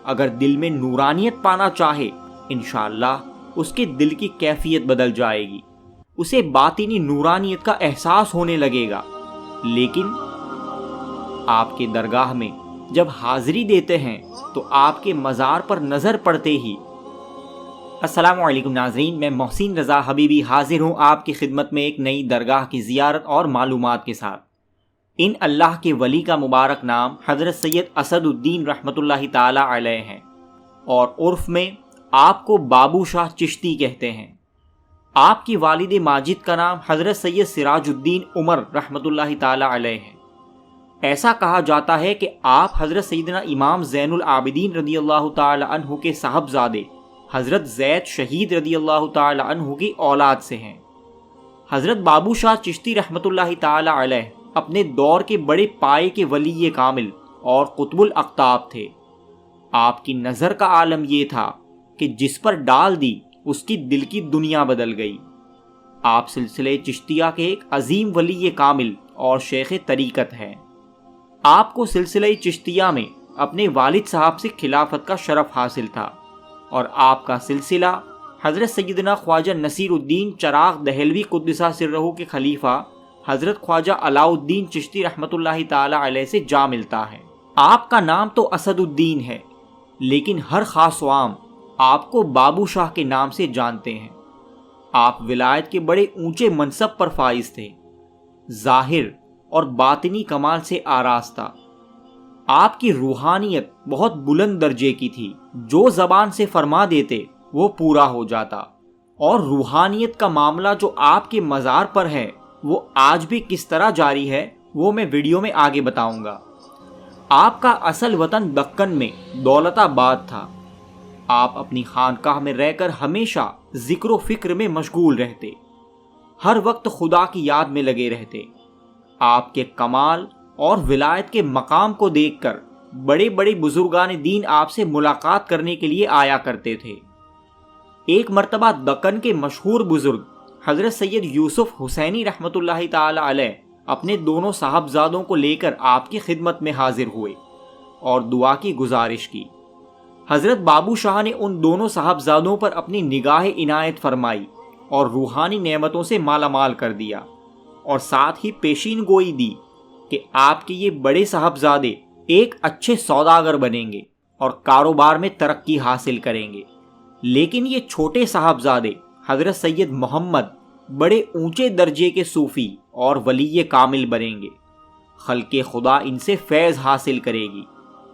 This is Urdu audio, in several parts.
اگر دل میں نورانیت پانا چاہے انشاءاللہ اس کے دل کی کیفیت بدل جائے گی، اسے باطنی نورانیت کا احساس ہونے لگے گا۔ لیکن آپ کے درگاہ میں جب حاضری دیتے ہیں تو آپ کے مزار پر نظر پڑتے ہی۔ السلام علیکم ناظرین، میں محسن رضا حبیبی حاضر ہوں آپ کی خدمت میں ایک نئی درگاہ کی زیارت اور معلومات کے ساتھ۔ ان اللہ کے ولی کا مبارک نام حضرت سید اسد الدین رحمۃ اللہ تعالی علیہ ہیں، اور عرف میں آپ کو بابو شاہ چشتی کہتے ہیں۔ آپ کی والد ماجد کا نام حضرت سید سراج الدین عمر رحمۃ اللہ تعالی علیہ ہے۔ ایسا کہا جاتا ہے کہ آپ حضرت سیدنا امام زین العابدین رضی اللہ تعالی عنہ کے صاحبزادے حضرت زید شہید رضی اللہ تعالی عنہ کی اولاد سے ہیں۔ حضرت بابو شاہ چشتی رحمۃ اللہ تعالی علیہ اپنے دور کے بڑے پائے کے ولی کامل اور قطب الاقطاب تھے۔ آپ کی نظر کا عالم یہ تھا کہ جس پر ڈال دی اس کی دل کی دنیا بدل گئی۔ آپ سلسلہ چشتیہ کے ایک عظیم ولی کامل اور شیخ طریقت ہیں۔ آپ کو سلسلہ چشتیہ میں اپنے والد صاحب سے خلافت کا شرف حاصل تھا، اور آپ کا سلسلہ حضرت سیدنا خواجہ نصیر الدین چراغ دہلوی قدسہ سرہ کے خلیفہ حضرت خواجہ علاء الدین چشتی رحمۃ اللہ تعالی علیہ سے جا ملتا ہے۔ آپ کا نام تو اسد الدین ہے، لیکن ہر خاص و عام آپ کو بابو شاہ کے نام سے جانتے ہیں۔ آپ ولایت کے بڑے اونچے منصب پر فائز تھے، ظاہر اور باطنی کمال سے آراستہ۔ آپ کی روحانیت بہت بلند درجے کی تھی، جو زبان سے فرما دیتے وہ پورا ہو جاتا، اور روحانیت کا معاملہ جو آپ کے مزار پر ہے وہ آج بھی کس طرح جاری ہے وہ میں ویڈیو میں آگے بتاؤں گا۔ آپ کا اصل وطن دکن میں دولت آباد تھا۔ آپ اپنی خانقاہ میں رہ کر ہمیشہ ذکر و فکر میں مشغول رہتے، ہر وقت خدا کی یاد میں لگے رہتے۔ آپ کے کمال اور ولایت کے مقام کو دیکھ کر بڑے بڑے بزرگان دین آپ سے ملاقات کرنے کے لیے آیا کرتے تھے۔ ایک مرتبہ دکن کے مشہور بزرگ حضرت سید یوسف حسینی رحمۃ اللہ تعالی علیہ اپنے دونوں صاحبزادوں کو لے کر آپ کی خدمت میں حاضر ہوئے اور دعا کی گزارش کی۔ حضرت بابو شاہ نے ان دونوں صاحبزادوں پر اپنی نگاہ عنایت فرمائی اور روحانی نعمتوں سے مالا مال کر دیا، اور ساتھ ہی پیشین گوئی دی کہ آپ کے یہ بڑے صاحبزادے ایک اچھے سوداگر بنیں گے اور کاروبار میں ترقی حاصل کریں گے، لیکن یہ چھوٹے صاحبزادے حضرت سید محمد بڑے اونچے درجے کے صوفی اور ولی کامل بنیں گے، خلق خدا ان سے فیض حاصل کرے گی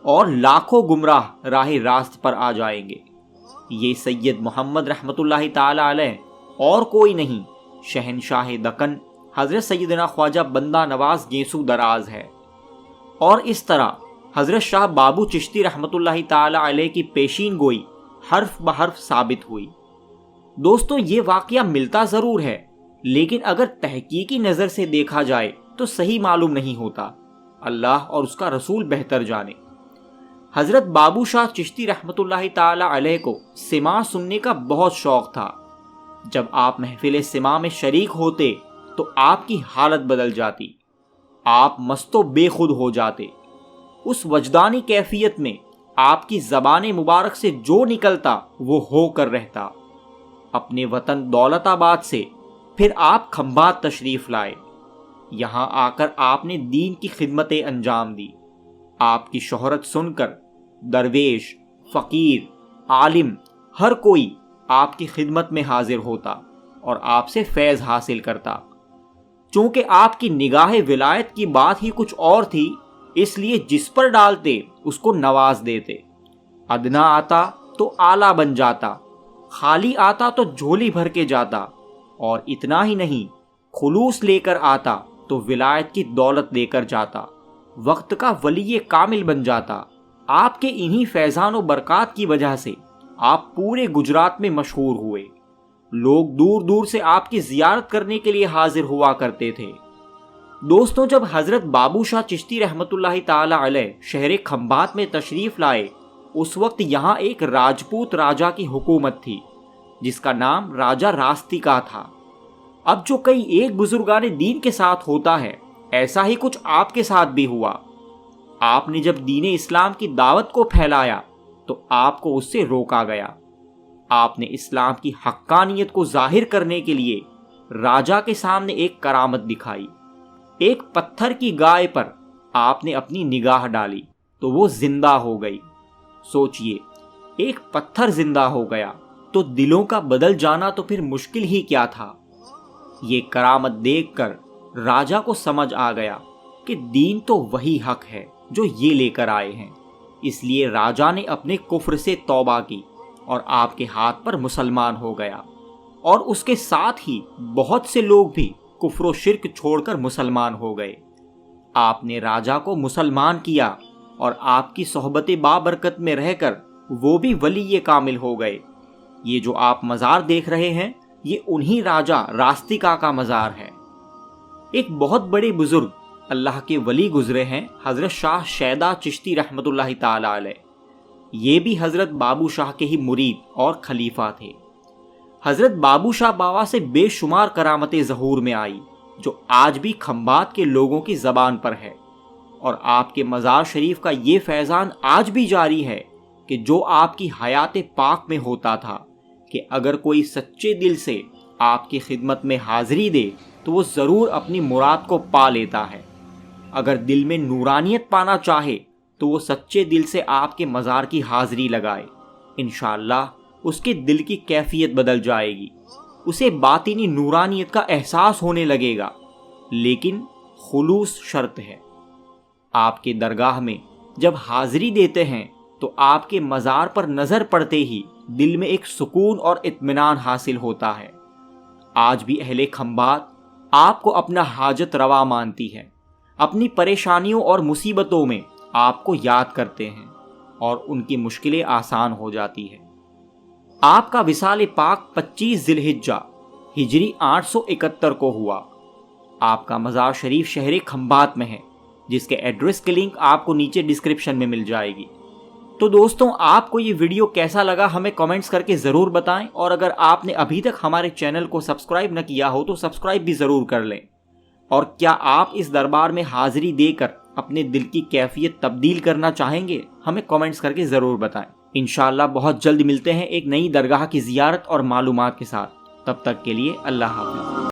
اور لاکھوں گمراہ راہ راست پر آ جائیں گے۔ یہ سید محمد رحمۃ اللہ تعالی علیہ اور کوئی نہیں، شہنشاہ دکن حضرت سیدنا خواجہ بندہ نواز گیسو دراز ہے۔ اور اس طرح حضرت شاہ بابو چشتی رحمۃ اللہ تعالی علیہ کی پیشین گوئی حرف بحرف ثابت ہوئی۔ دوستو، یہ واقعہ ملتا ضرور ہے، لیکن اگر تحقیقی نظر سے دیکھا جائے تو صحیح معلوم نہیں ہوتا۔ اللہ اور اس کا رسول بہتر جانے۔ حضرت بابو شاہ چشتی رحمۃ اللہ تعالی علیہ کو سماع سننے کا بہت شوق تھا۔ جب آپ محفل سماع میں شریک ہوتے تو آپ کی حالت بدل جاتی، آپ مست و بے خود ہو جاتے۔ اس وجدانی کیفیت میں آپ کی زبان مبارک سے جو نکلتا وہ ہو کر رہتا۔ اپنے وطن دولت آباد سے پھر آپ کھمبات تشریف لائے۔ یہاں آ کر آپ نے دین کی خدمتیں انجام دی۔ آپ کی شہرت سن کر درویش، فقیر، عالم ہر کوئی آپ کی خدمت میں حاضر ہوتا اور آپ سے فیض حاصل کرتا۔ چونکہ آپ کی نگاہ ولایت کی بات ہی کچھ اور تھی، اس لیے جس پر ڈالتے اس کو نواز دیتے۔ ادنا آتا تو اعلیٰ بن جاتا، خالی آتا تو جھولی بھر کے جاتا، اور اتنا ہی نہیں، خلوص لے کر آتا تو ولایت کی دولت لے کر جاتا، وقت کا ولی کامل بن جاتا۔ آپ کے انہی فیضان و برکات کی وجہ سے آپ پورے گجرات میں مشہور ہوئے۔ لوگ دور دور سے آپ کی زیارت کرنے کے لیے حاضر ہوا کرتے تھے۔ دوستوں، جب حضرت بابو شاہ چشتی رحمۃ اللہ تعالی علیہ شہر کھمبات میں تشریف لائے، اس وقت یہاں ایک راجپوت راجا کی حکومت تھی جس کا نام راجہ راستیکا تھا۔ اب جو کئی ایک بزرگان دین کے ساتھ ہوتا ہے، ایسا ہی کچھ آپ کے ساتھ بھی ہوا۔ آپ نے جب دین اسلام کی دعوت کو پھیلایا تو آپ کو اس سے روکا گیا۔ آپ نے اسلام کی حقانیت کو ظاہر کرنے کے لیے راجا کے سامنے ایک کرامت دکھائی۔ ایک پتھر کی گائے پر آپ نے اپنی نگاہ ڈالی تو وہ زندہ ہو گئی۔ سوچئے، ایک پتھر زندہ ہو گیا تو دلوں کا بدل جانا تو پھر مشکل ہی کیا تھا۔ یہ کرامت دیکھ کر راجا کو سمجھ آ گیا کہ دین تو وہی حق ہے جو یہ لے کر آئے ہیں۔ اس لیے راجا نے اپنے کفر سے توبہ کی اور آپ کے ہاتھ پر مسلمان ہو گیا، اور اس کے ساتھ ہی بہت سے لوگ بھی کفر و شرک چھوڑ کر مسلمان ہو گئے۔ آپ نے راجا کو مسلمان کیا اور آپ کی صحبت بابرکت میں رہ کر وہ بھی ولی کامل ہو گئے۔ یہ جو آپ مزار دیکھ رہے ہیں، یہ انہی راجا راستیکا کا مزار ہے۔ ایک بہت بڑے بزرگ اللہ کے ولی گزرے ہیں، حضرت شاہ شیدا چشتی رحمۃ اللہ تعالی علیہ۔ یہ بھی حضرت بابو شاہ کے ہی مرید اور خلیفہ تھے۔ حضرت بابو شاہ بابا سے بے شمار کرامتیں ظہور میں آئی جو آج بھی کھمبات کے لوگوں کی زبان پر ہے، اور آپ کے مزار شریف کا یہ فیضان آج بھی جاری ہے کہ جو آپ کی حیات پاک میں ہوتا تھا کہ اگر کوئی سچے دل سے آپ کی خدمت میں حاضری دے تو وہ ضرور اپنی مراد کو پا لیتا ہے۔ اگر دل میں نورانیت پانا چاہے تو وہ سچے دل سے آپ کے مزار کی حاضری لگائے، انشاءاللہ اس کے دل کی کیفیت بدل جائے گی، اسے باطنی نورانیت کا احساس ہونے لگے گا، لیکن خلوص شرط ہے۔ آپ کے درگاہ میں جب حاضری دیتے ہیں تو آپ کے مزار پر نظر پڑتے ہی دل میں ایک سکون اور اطمینان حاصل ہوتا ہے۔ آج بھی اہل کھمبات آپ کو اپنا حاجت روا مانتی ہے، اپنی پریشانیوں اور مصیبتوں میں آپ کو یاد کرتے ہیں اور ان کی مشکلیں آسان ہو جاتی ہے۔ آپ کا وصال پاک 25 ذی الحجہ ہجری 871 کو ہوا۔ آپ کا مزار شریف شہر کھمبات میں ہے، جس کے ایڈریس کی لنک آپ کو نیچے ڈسکرپشن میں مل جائے گی۔ تو دوستوں، آپ کو یہ ویڈیو کیسا لگا ہمیں کامنٹس کر کے ضرور بتائیں، اور اگر آپ نے ابھی تک ہمارے چینل کو سبسکرائب نہ کیا ہو تو سبسکرائب بھی ضرور کر لیں۔ اور کیا آپ اس دربار میں حاضری دے کر اپنے دل کی کیفیت تبدیل کرنا چاہیں گے؟ ہمیں کامنٹس کر کے ضرور بتائیں۔ انشاءاللہ بہت جلد ملتے ہیں ایک نئی درگاہ کی زیارت اور معلومات کے ساتھ۔ تب تک کے لیے اللہ حافظ۔